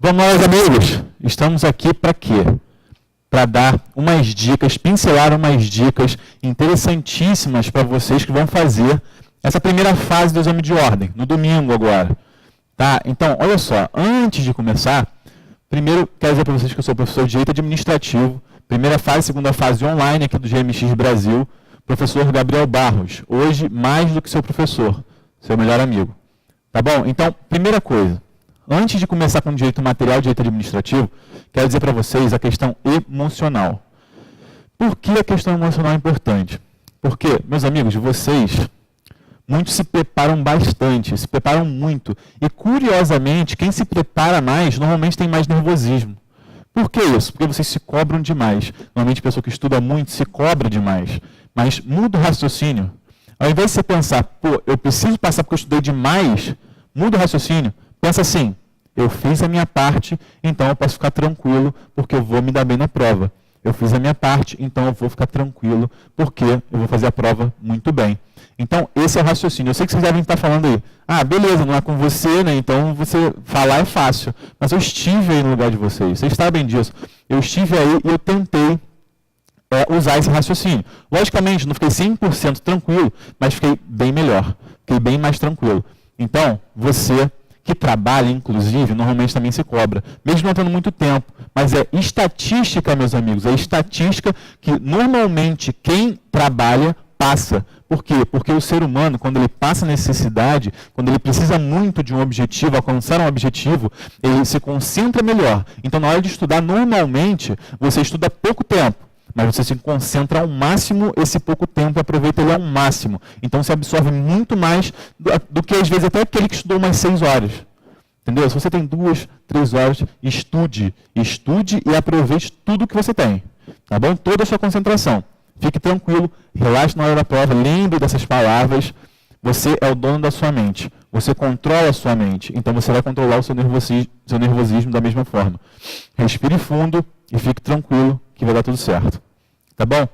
Vamos lá, meus amigos. Estamos aqui para quê? Para dar umas dicas, pincelar umas dicas interessantíssimas para vocês que vão fazer essa primeira fase do exame de ordem, no domingo agora. Tá? Então, olha só, antes de começar, primeiro quero dizer para vocês que eu sou professor de Direito Administrativo, primeira fase, segunda fase online aqui do GMX Brasil, professor Gabriel Barros, hoje mais do que seu professor, seu melhor amigo. Tá bom? Então, primeira coisa, antes de começar com direito material e direito administrativo, quero dizer para vocês a questão emocional. Por que a questão emocional é importante? Porque, meus amigos, vocês, muitos se preparam bastante, se preparam muito. E, curiosamente, quem se prepara mais, normalmente tem mais nervosismo. Por que isso? Porque vocês se cobram demais. Normalmente, a pessoa que estuda muito se cobra demais. Mas muda o raciocínio. Ao invés de você pensar, pô, eu preciso passar porque eu estudei demais, muda o raciocínio. Pensa assim, eu fiz a minha parte, então eu posso ficar tranquilo, porque eu vou me dar bem na prova. Eu fiz a minha parte, então eu vou ficar tranquilo, porque eu vou fazer a prova muito bem. Então, esse é o raciocínio. Eu sei que vocês devem estar falando aí, ah, beleza, não é com você, né? Então você falar é fácil. Mas eu estive aí no lugar de vocês, vocês sabem disso. Eu estive aí e eu tentei usar esse raciocínio. Logicamente, não fiquei 100% tranquilo, mas fiquei bem melhor, fiquei bem mais tranquilo. Então, você que trabalha, inclusive, normalmente também se cobra, mesmo não tendo muito tempo, mas é estatística, meus amigos, é estatística que normalmente quem trabalha passa. Por quê? Porque o ser humano, quando ele passa necessidade, quando ele precisa muito de um objetivo, alcançar um objetivo, ele se concentra melhor. Então, na hora de estudar, normalmente, você estuda pouco tempo, mas você se concentra ao máximo esse pouco tempo e aproveita ele ao máximo. Então, você absorve muito mais do que, às vezes, até aquele que estudou umas 6 horas. Entendeu? Se você tem 2, 3 horas, estude e aproveite tudo que você tem. Tá bom? Toda a sua concentração. Fique tranquilo, relaxe na hora da prova, lembre dessas palavras. Você é o dono da sua mente. Você controla a sua mente. Então, você vai controlar o seu nervosismo da mesma forma. Respire fundo e fique tranquilo que vai dar tudo certo. Tá bom?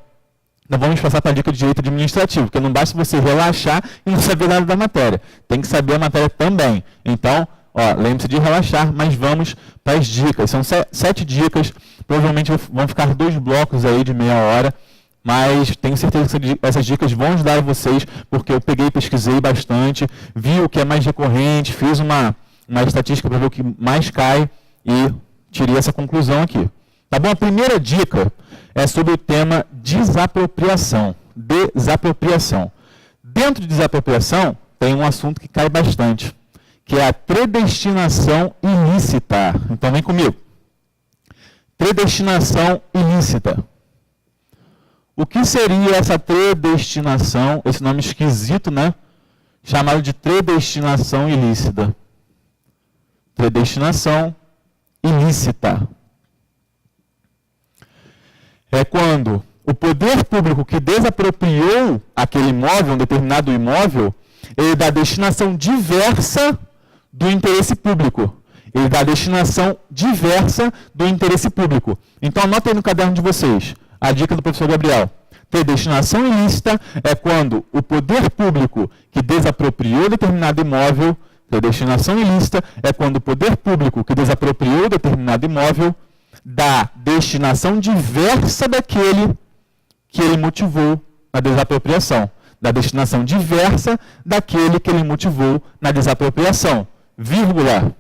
Então vamos passar para a dica de direito administrativo, porque não basta você relaxar e não saber nada da matéria. Tem que saber a matéria também. Então, lembre-se de relaxar, mas vamos para as dicas. São 7 dicas, provavelmente vão ficar 2 blocos aí de meia hora, mas tenho certeza que essas dicas vão ajudar vocês, porque eu peguei e pesquisei bastante, vi o que é mais recorrente, fiz uma estatística para ver o que mais cai e tirei essa conclusão aqui. Tá bom? A primeira dica é sobre o tema desapropriação. Desapropriação. Dentro de desapropriação, tem um assunto que cai bastante, que é a predestinação ilícita. Então, vem comigo. Predestinação ilícita. O que seria essa predestinação, esse nome esquisito, né? Chamado de predestinação ilícita. Predestinação ilícita. É quando o poder público que desapropriou aquele imóvel, um determinado imóvel, ele dá destinação diversa do interesse público. Ele dá destinação diversa do interesse público. Então, anotem aí no caderno de vocês a dica do professor Gabriel. Predestinação ilícita é quando o poder público que desapropriou determinado imóvel, predestinação ilícita é quando o poder público que desapropriou determinado imóvel da destinação diversa daquele que ele motivou na desapropriação. Da destinação diversa daquele que ele motivou na desapropriação. Vírgula.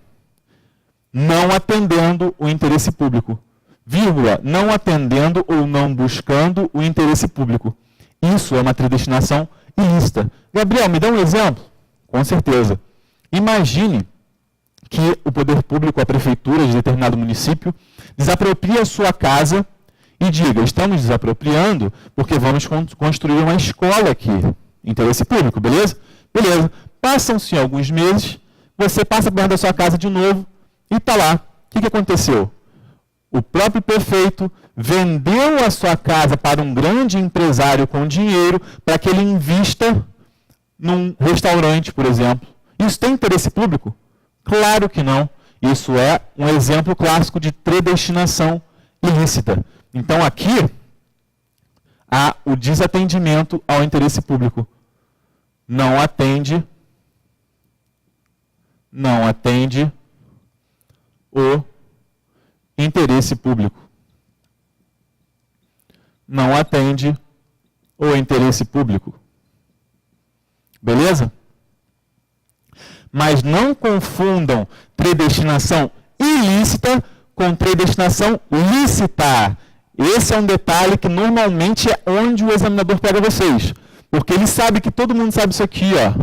Não atendendo o interesse público. Vírgula. Não atendendo ou não buscando o interesse público. Isso é uma predestinação ilícita. Gabriel, me dá um exemplo? Com certeza. Imagine que o poder público, a prefeitura de determinado município, desapropria a sua casa e diga, estamos desapropriando porque vamos construir uma escola aqui. Interesse público, beleza? Beleza. Passam-se alguns meses, você passa perto da sua casa de novo e está lá. O que aconteceu? O próprio prefeito vendeu a sua casa para um grande empresário com dinheiro para que ele invista num restaurante, por exemplo. Isso tem interesse público? Claro que não. Isso é um exemplo clássico de predestinação ilícita. Então, aqui, há o desatendimento ao interesse público. Não atende o interesse público. Não atende o interesse público. Beleza? Mas não confundam predestinação ilícita com predestinação lícita. Esse é um detalhe que normalmente é onde o examinador pega vocês. Porque ele sabe que todo mundo sabe isso aqui, ó.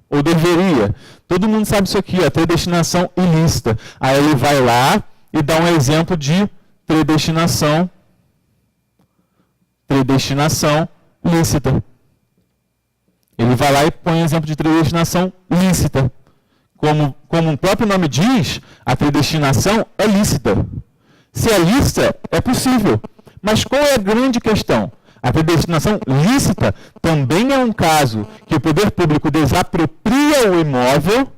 Ou deveria. Todo mundo sabe isso aqui, ó. Predestinação ilícita. Aí ele vai lá e dá um exemplo de predestinação lícita. Ele vai lá e põe um exemplo de predestinação lícita. Como o próprio nome diz, a predestinação é lícita. Se é lícita, é possível. Mas qual é a grande questão? A predestinação lícita também é um caso que o poder público desapropria o imóvel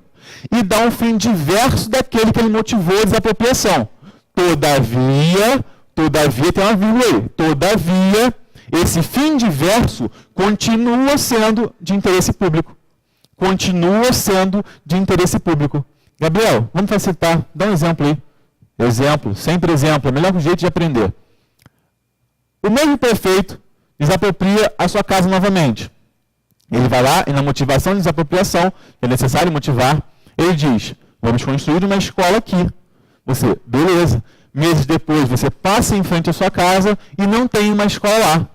e dá um fim diverso daquele que ele motivou a desapropriação. Todavia, tem uma vírgula aí, todavia, esse fim diverso continua sendo de interesse público. Continua sendo de interesse público. Gabriel, vamos facilitar, dá um exemplo aí. Exemplo, sempre exemplo, é o melhor jeito de aprender. O mesmo prefeito desapropria a sua casa novamente. Ele vai lá e na motivação de desapropriação, que é necessário motivar, ele diz, vamos construir uma escola aqui. Você, beleza. Meses depois, você passa em frente à sua casa e não tem uma escola lá,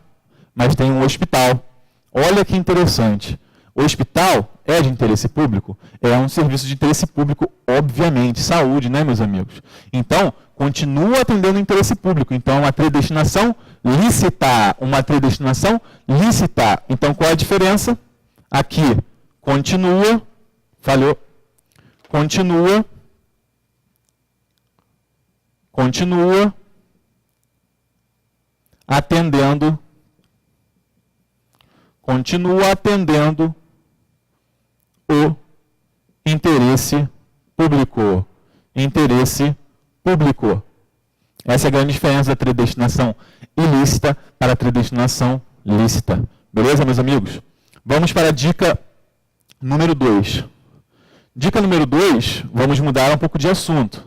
mas tem um hospital. Olha que interessante. O hospital é de interesse público? É um serviço de interesse público, obviamente. Saúde, né, meus amigos? Então, continua atendendo o interesse público. Então, uma predestinação lícita. Uma predestinação lícita. Então, qual é a diferença? Aqui, continua, falhou, continua atendendo o interesse público. Interesse público. Essa é a grande diferença da predestinação ilícita para a predestinação lícita. Beleza, meus amigos? Vamos para a dica número 2. Dica número 2, vamos mudar um pouco de assunto.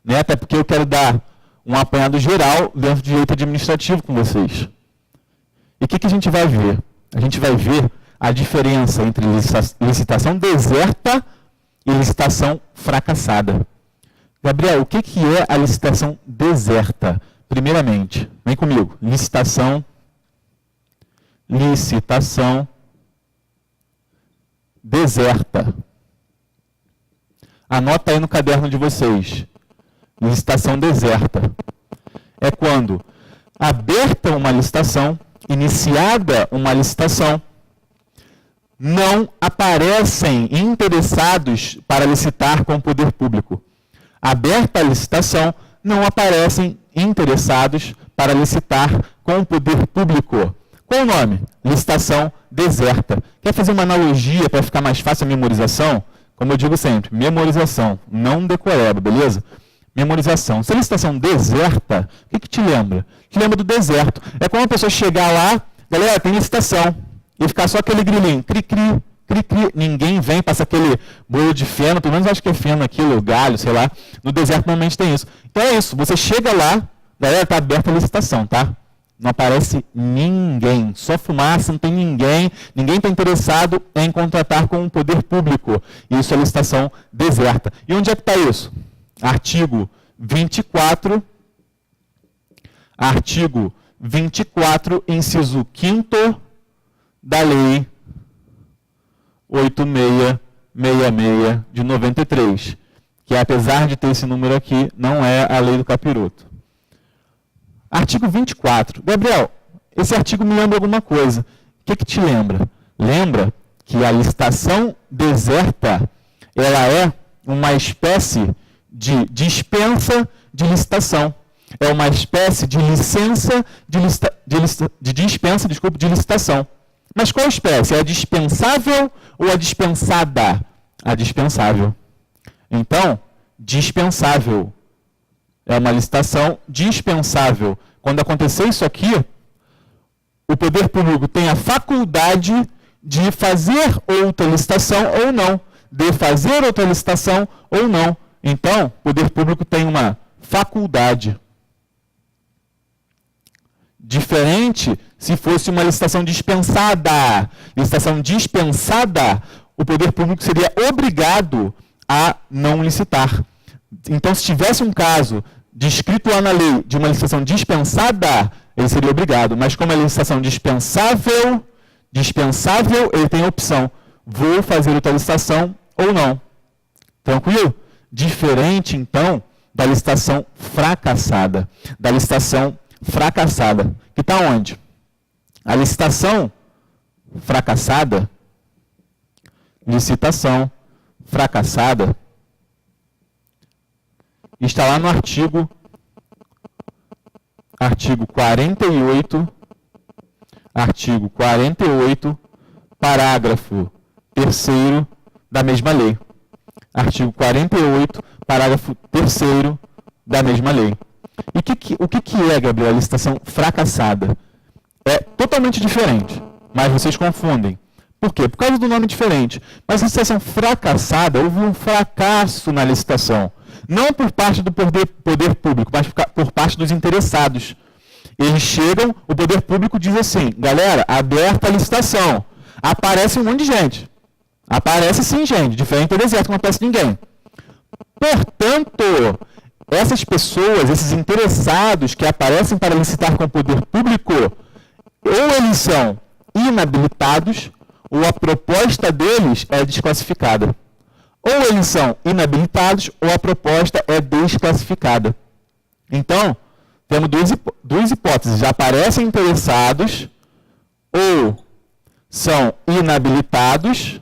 Né? Até porque eu quero dar um apanhado geral dentro do direito administrativo com vocês. E o que a gente vai ver? A gente vai ver a diferença entre licitação deserta e licitação fracassada. Gabriel, o que é a licitação deserta? Primeiramente, vem comigo. Licitação deserta. Anota aí no caderno de vocês. Licitação deserta. É quando aberta uma licitação, iniciada uma licitação, não aparecem interessados para licitar com o poder público. Aberta a licitação, não aparecem interessados para licitar com o poder público. Qual o nome? Licitação deserta. Quer fazer uma analogia para ficar mais fácil a memorização? Como eu digo sempre, memorização, não decoreba, beleza? Memorização. Se a licitação deserta, o que te lembra? Te lembra do deserto. É quando a pessoa chegar lá, galera, tem licitação, e ficar só aquele grilinho, cri-cri, cri-cri. Ninguém vem, passa aquele bolo de feno, pelo menos acho que é feno aquilo, galho, sei lá. No deserto normalmente tem isso. Então é isso, você chega lá, galera, está aberta a licitação, tá? Não aparece ninguém, só fumaça, não tem ninguém está interessado em contratar com o poder público. Isso é licitação deserta. E onde é que está isso? Artigo 24, inciso 5º da Lei 8666 de 93, que apesar de ter esse número aqui, não é a Lei do Capiroto. Artigo 24. Gabriel, esse artigo me lembra alguma coisa. O que te lembra? Lembra que a licitação deserta, ela é uma espécie de dispensa de licitação. É uma espécie de licença de dispensa de licitação. Mas qual espécie? É a dispensável ou a dispensada? A dispensável. Então, dispensável. É uma licitação dispensável. Quando acontecer isso aqui, o poder público tem a faculdade de fazer outra licitação ou não. De fazer outra licitação ou não. Então, o poder público tem uma faculdade. Diferente se fosse uma licitação dispensada. Licitação dispensada, o poder público seria obrigado a não licitar. Então, se tivesse um caso descrito lá na lei de uma licitação dispensada, ele seria obrigado. Mas como é licitação dispensável, ele tem a opção. Vou fazer outra licitação ou não. Tranquilo? Diferente, então, da licitação fracassada. Da licitação fracassada. Que está onde? A licitação fracassada, licitação fracassada, está lá no artigo 48, parágrafo 3º da mesma lei. Artigo 48, parágrafo 3º da mesma lei. E o que é, Gabriel, a licitação fracassada? É totalmente diferente, mas vocês confundem. Por quê? Por causa do nome diferente. Mas a licitação fracassada, houve um fracasso na licitação. Não por parte do poder público, mas por parte dos interessados. Eles chegam, o poder público diz assim, galera, aberta a licitação. Aparece um monte de gente. Aparece sim, gente, diferente do deserto, que não aparece ninguém. Portanto, essas pessoas, esses interessados que aparecem para licitar com o poder público, ou eles são inabilitados, ou a proposta deles é desclassificada. Ou eles são inabilitados, ou a proposta é desclassificada. Então, temos duas hipóteses. Já aparecem interessados, ou são inabilitados,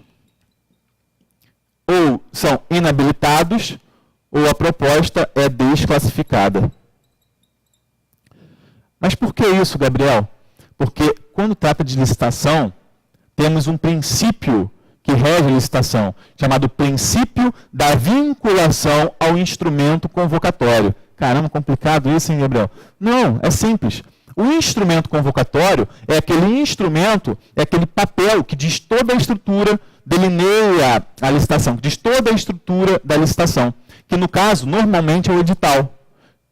ou a proposta é desclassificada. Mas por que isso, Gabriel? Porque quando trata de licitação, temos um princípio que rege a licitação, chamado princípio da vinculação ao instrumento convocatório. Caramba, complicado isso, hein, Gabriel? Não, é simples. O instrumento convocatório é aquele instrumento, é aquele papel que diz toda a estrutura, delineia a licitação, que diz toda a estrutura da licitação, que no caso, normalmente é o edital,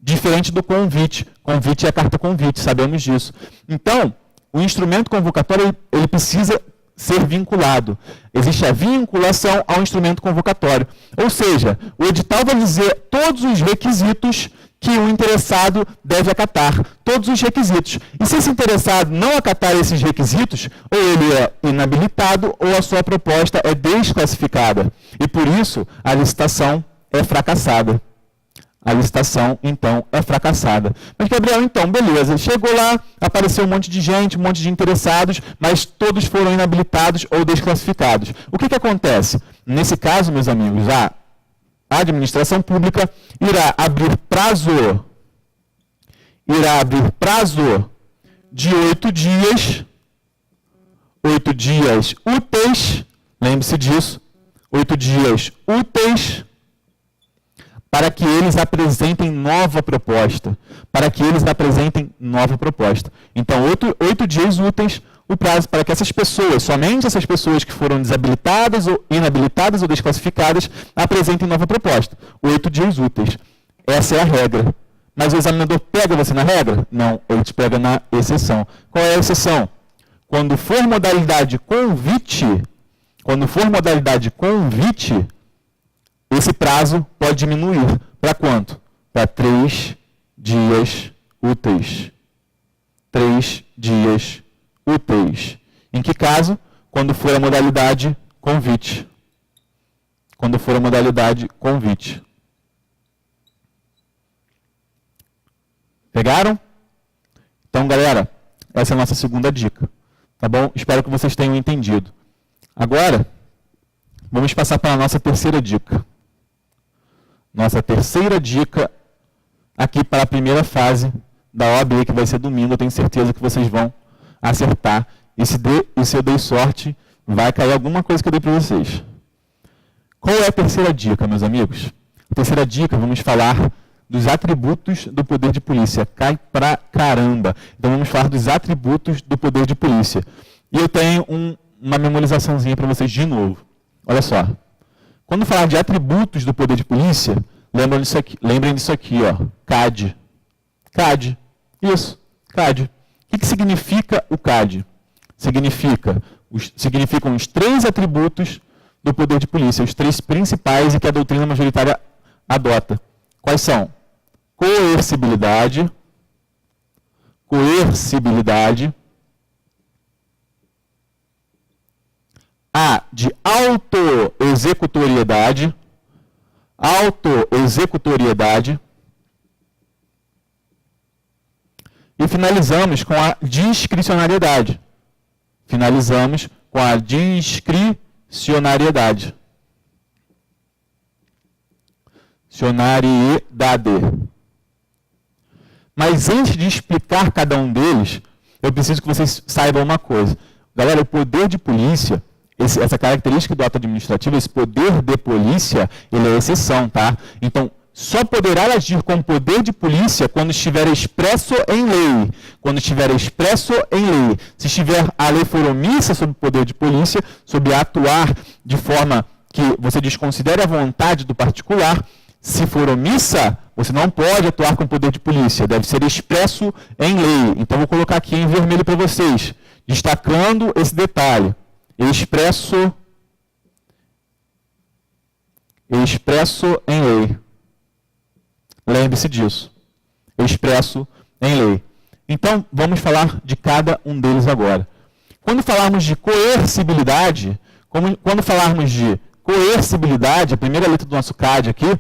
diferente do convite. Convite é a carta convite, sabemos disso. Então, o instrumento convocatório, ele precisa ser vinculado. Existe a vinculação ao instrumento convocatório. Ou seja, o edital vai dizer todos os requisitos que o interessado deve acatar. Todos os requisitos. E se esse interessado não acatar esses requisitos, ou ele é inabilitado, ou a sua proposta é desclassificada. E por isso, a licitação é fracassada. A licitação, então, é fracassada. Mas, Gabriel, então, beleza, chegou lá, apareceu um monte de gente, um monte de interessados, mas todos foram inabilitados ou desclassificados. O que acontece? Nesse caso, meus amigos, a administração pública irá abrir prazo de 8 dias, 8 dias úteis, lembre-se disso, 8 dias úteis, para que eles apresentem nova proposta. Então, 8 dias úteis, o prazo para que essas pessoas, somente essas pessoas que foram desabilitadas, ou inabilitadas ou desclassificadas, apresentem nova proposta. 8 dias úteis. Essa é a regra. Mas o examinador pega você na regra? Não, ele te pega na exceção. Qual é a exceção? Quando for modalidade convite, esse prazo pode diminuir. Para quanto? Para 3 dias úteis. 3 dias úteis. Em que caso? Quando for a modalidade convite. Pegaram? Então, galera, essa é a nossa segunda dica. Tá bom? Espero que vocês tenham entendido. Agora, vamos passar para a nossa terceira dica. Nossa terceira dica aqui para a primeira fase da OAB, que vai ser domingo. Eu tenho certeza que vocês vão acertar. E se eu dei sorte, vai cair alguma coisa que eu dei para vocês. Qual é a terceira dica, meus amigos? A terceira dica, vamos falar dos atributos do poder de polícia. Cai pra caramba. Então vamos falar dos atributos do poder de polícia. E eu tenho uma memorizaçãozinha para vocês de novo. Olha só. Quando falar de atributos do poder de polícia, Lembrem disso aqui, ó, CAD. CAD, isso, CAD. O que significa o CAD? Significam os 3 atributos do poder de polícia, os 3 principais e que a doutrina majoritária adota. Quais são? Coercibilidade, A de autoexecutoriedade, e finalizamos com a discricionariedade. Mas antes de explicar cada um deles, eu preciso que vocês saibam uma coisa. Galera, o poder de polícia, essa característica do ato administrativo, esse poder de polícia, ele é exceção, tá? Então, só poderá agir com poder de polícia quando estiver expresso em lei. Se a lei for omissa sobre o poder de polícia, sobre atuar de forma que você desconsidere a vontade do particular, se for omissa, você não pode atuar com poder de polícia, deve ser expresso em lei. Então, vou colocar aqui em vermelho para vocês, destacando esse detalhe. Expresso em lei. Lembre-se disso. Expresso em lei. Então, vamos falar de cada um deles agora. Quando falarmos de coercibilidade, a primeira letra do nosso CAD aqui,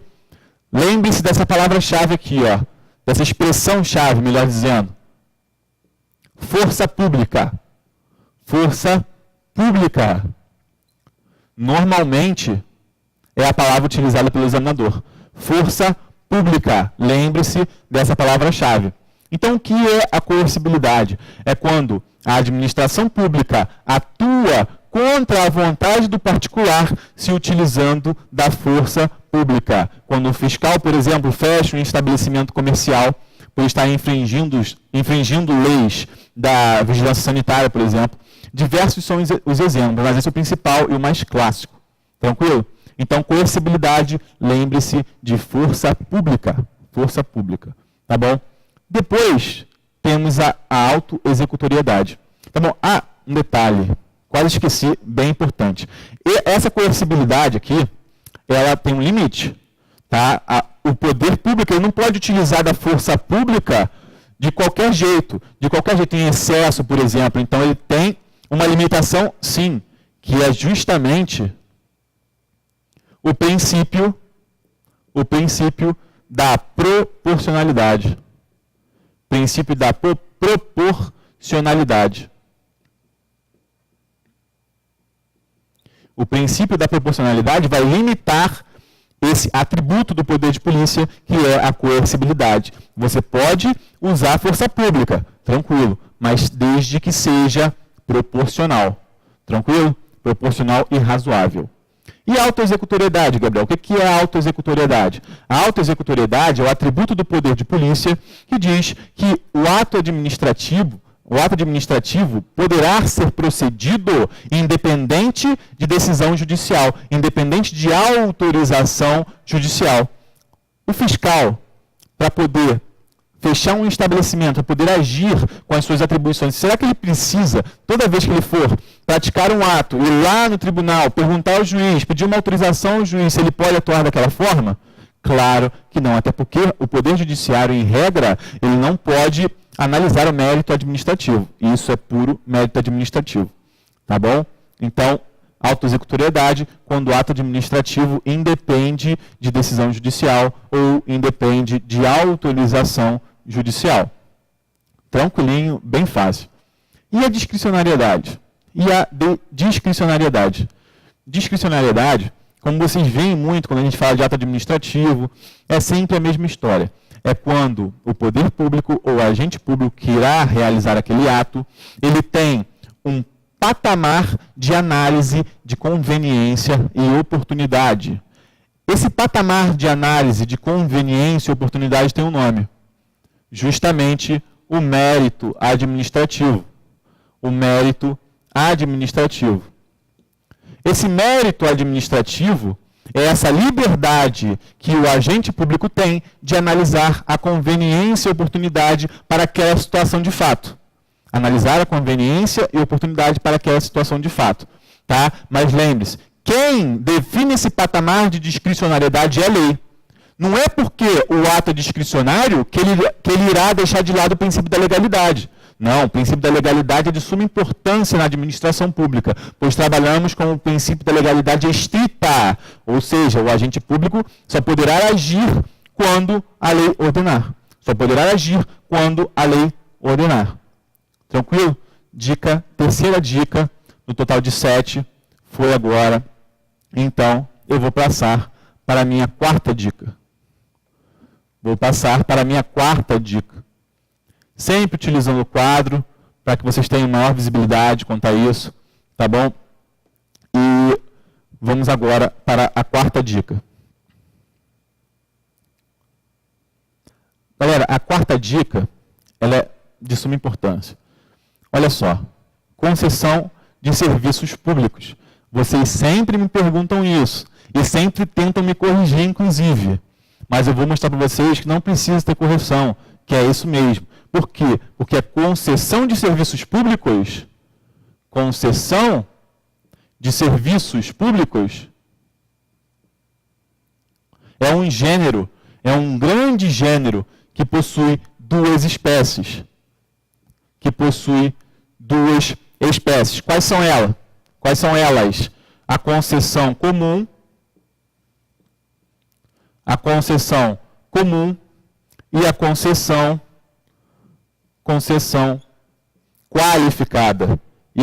lembre-se dessa palavra-chave aqui, ó, dessa expressão-chave, melhor dizendo. Força pública. Normalmente, é a palavra utilizada pelo examinador. Força pública. Lembre-se dessa palavra-chave. Então, o que é a coercibilidade? É quando a administração pública atua contra a vontade do particular se utilizando da força pública. Quando o fiscal, por exemplo, fecha um estabelecimento comercial por estar infringindo leis da vigilância sanitária, por exemplo. Diversos são os exemplos, mas esse é o principal e o mais clássico. Tranquilo? Então, coercibilidade, lembre-se de força pública. Tá bom? Depois, temos a autoexecutoriedade. Tá bom? Um detalhe, quase esqueci, bem importante. E essa coercibilidade aqui, ela tem um limite. Tá? O poder público ele não pode utilizar da força pública de qualquer jeito em excesso, por exemplo. Então, ele tem uma limitação, sim, que é justamente o princípio da proporcionalidade. O princípio da proporcionalidade vai limitar esse atributo do poder de polícia, que é a coercibilidade. Você pode usar a força pública, tranquilo, mas desde que seja proporcional. Tranquilo? Proporcional e razoável. E a autoexecutoriedade, Gabriel? O que é a autoexecutoriedade? A autoexecutoriedade é o atributo do poder de polícia que diz que o ato administrativo poderá ser procedido independente de decisão judicial, independente de autorização judicial. O fiscal, para poder fechar um estabelecimento, para poder agir com as suas atribuições, será que ele precisa, toda vez que ele for praticar um ato, ir lá no tribunal, perguntar ao juiz, pedir uma autorização ao juiz se ele pode atuar daquela forma? Claro que não, até porque o Poder Judiciário, em regra, ele não pode analisar o mérito administrativo. Isso é puro mérito administrativo. Tá bom? Então, autoexecutoriedade, quando o ato administrativo independe de decisão judicial ou independe de autorização judicial. Tranquilinho, bem fácil. E a discricionariedade? Discricionariedade, como vocês veem muito quando a gente fala de ato administrativo, é sempre a mesma história. É quando o poder público ou o agente público que irá realizar aquele ato, ele tem um patamar de análise de conveniência e oportunidade. Esse patamar de análise de conveniência e oportunidade tem um nome. Justamente o mérito administrativo. Esse mérito administrativo, É essa liberdade que o agente público tem de analisar a conveniência e oportunidade para aquela situação de fato. Analisar a conveniência e oportunidade para aquela situação de fato. Tá? Mas lembre-se, quem define esse patamar de discricionariedade é a lei. Não é porque o ato é discricionário que ele irá deixar de lado o princípio da legalidade. Não, o princípio da legalidade é de suma importância na administração pública, pois trabalhamos com o princípio da legalidade estrita, ou seja, o agente público só poderá agir quando a lei ordenar. Só poderá agir quando a lei ordenar. Tranquilo? Terceira dica, no total de 7, foi agora. Então, eu vou passar para a minha quarta dica. Sempre utilizando o quadro, para que vocês tenham maior visibilidade quanto a isso, tá bom? E vamos agora para a quarta dica. Galera, a quarta dica, ela é de suma importância. Olha só, concessão de serviços públicos. Vocês sempre me perguntam isso, e sempre tentam me corrigir, inclusive. Mas eu vou mostrar para vocês que não precisa ter correção, que é isso mesmo. Por quê? Porque a concessão de serviços públicos, é um gênero, é um grande gênero que possui duas espécies. Quais são elas? A concessão comum e a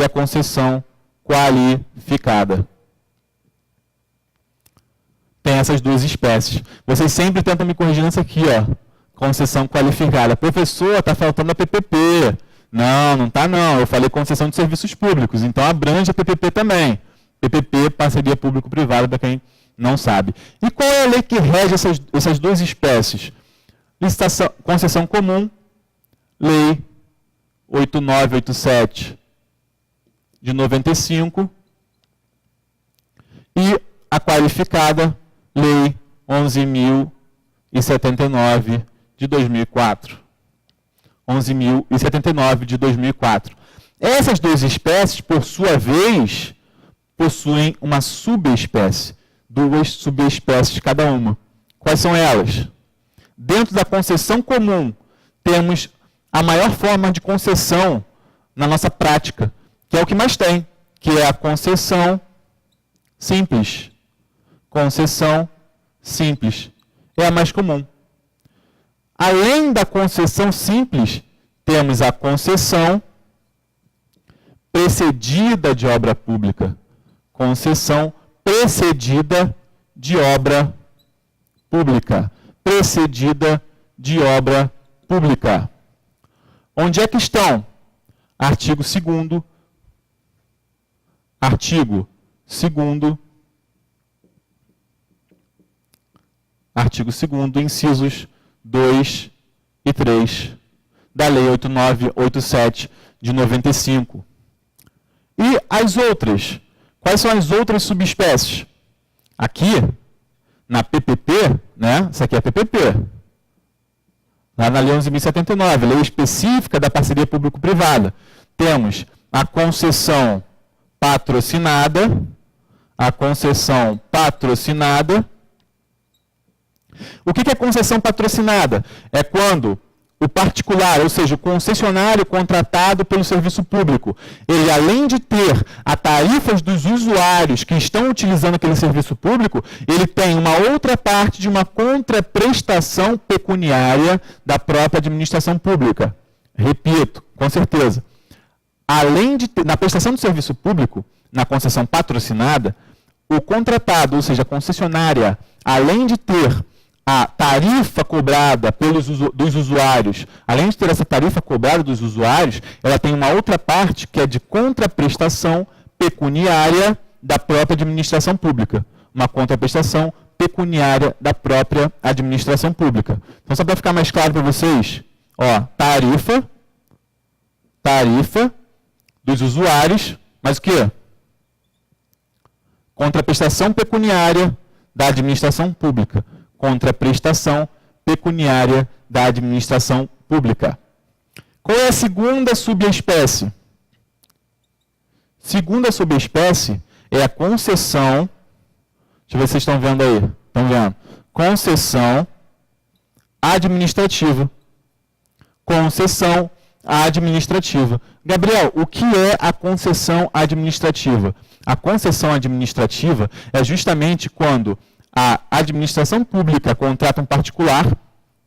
concessão qualificada. Tem essas duas espécies. Vocês sempre tentam me corrigir nessa aqui, ó. Concessão qualificada. Professor, está faltando a PPP. Não está não. Eu falei concessão de serviços públicos, então abrange a PPP também. PPP, parceria público-privada, para quem não sabe. E qual é a lei que rege essas duas espécies? Concessão comum, Lei 8987 de 95, e a qualificada, Lei 11.079 de 2004. 11.079 de 2004. Essas duas espécies, por sua vez, possuem uma subespécie, duas subespécies cada uma. Quais são elas? Dentro da concessão comum, temos a maior forma de concessão na nossa prática, que é o que mais tem, que é a concessão simples. Concessão simples é a mais comum. Além da concessão simples, temos a concessão precedida de obra pública. Concessão precedida de obra pública. Onde é que estão? Artigo 2º, incisos 2 e 3 da Lei 8987 de 95. E as outras? Quais são as outras subespécies? Aqui, na PPP, né? Essa aqui é a PPP. Lá na Lei 11.079, lei específica da parceria público-privada. Temos a concessão patrocinada. O que é concessão patrocinada? É quando o particular, ou seja, o concessionário contratado pelo serviço público, ele, além de ter as tarifas dos usuários que estão utilizando aquele serviço público, ele tem uma outra parte de uma contraprestação pecuniária da própria administração pública. Repito, com certeza. Além de ter, na prestação do serviço público, na concessão patrocinada, o contratado, ou seja, a concessionária, além de ter a tarifa cobrada dos usuários, além de ter essa tarifa cobrada dos usuários, ela tem uma outra parte que é de contraprestação pecuniária da própria administração pública. Uma contraprestação pecuniária da própria administração pública. Então, só para ficar mais claro para vocês, ó, tarifa dos usuários, mas o quê? Contraprestação pecuniária da administração pública, contraprestação pecuniária da administração pública. Qual é a segunda subespécie? Segunda subespécie é a concessão, deixa eu ver se vocês estão vendo aí, estão vendo? Concessão administrativa. Concessão administrativa. Gabriel, o que é a concessão administrativa? A concessão administrativa é justamente quando a administração pública contrata um particular,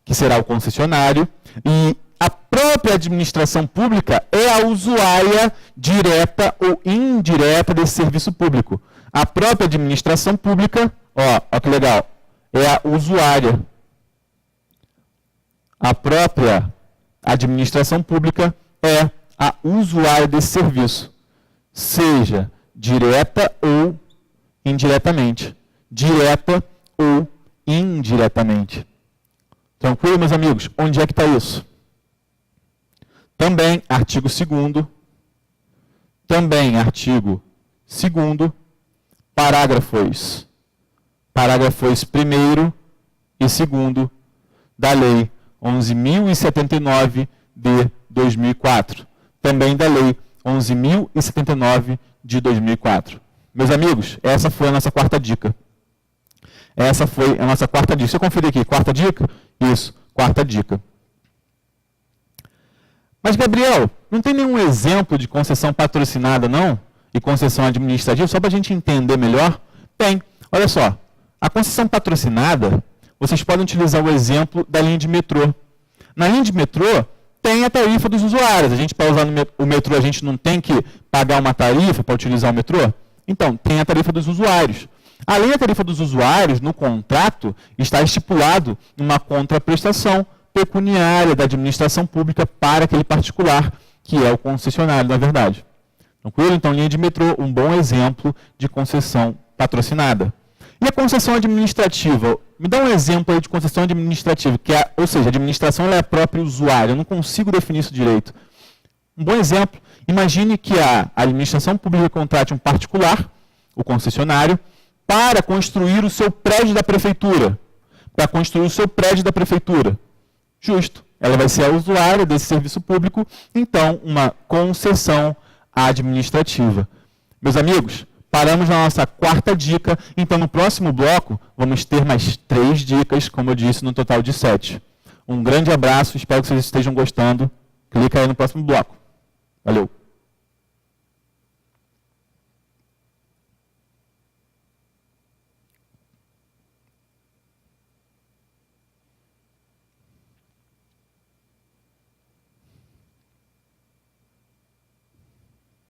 que será o concessionário, e a própria administração pública é a usuária direta ou indireta desse serviço público. A própria administração pública, ó que legal, é a usuária. A própria administração pública é a usuária desse serviço, seja direta ou indiretamente. Direta ou indiretamente. Tranquilo, meus amigos? Onde é que está isso? Também artigo 2º, também artigo 2º, parágrafos 1º e 2º da Lei 11.079 de 2004, também da Lei 11.079 de 2004. Meus amigos, essa foi a nossa quarta dica. Essa foi a nossa quarta dica. Deixa eu conferir aqui, quarta dica? Isso, quarta dica. Mas, Gabriel, não tem nenhum exemplo de concessão patrocinada, não? E concessão administrativa, só para a gente entender melhor? Tem. Olha só, a concessão patrocinada, vocês podem utilizar o exemplo da linha de metrô. Na linha de metrô, tem a tarifa dos usuários. A gente, para usar o metrô, a gente não tem que pagar uma tarifa para utilizar o metrô? Então, tem a tarifa dos usuários. Além da tarifa dos usuários, no contrato, está estipulado uma contraprestação pecuniária da administração pública para aquele particular, que é o concessionário, na verdade. Tranquilo? Então, linha de metrô, um bom exemplo de concessão patrocinada. E a concessão administrativa? Me dá um exemplo aí de concessão administrativa, ou seja, a administração ela é a própria usuária, eu não consigo definir isso direito. Um bom exemplo, imagine que a administração pública contrate um particular, o concessionário, para construir o seu prédio da prefeitura. Para construir o seu prédio da prefeitura. Justo. Ela vai ser a usuária desse serviço público, então uma concessão administrativa. Meus amigos, paramos na nossa quarta dica, então no próximo bloco vamos ter mais 3 dicas, como eu disse, no total de 7. Um grande abraço, espero que vocês estejam gostando. Clica aí no próximo bloco. Valeu!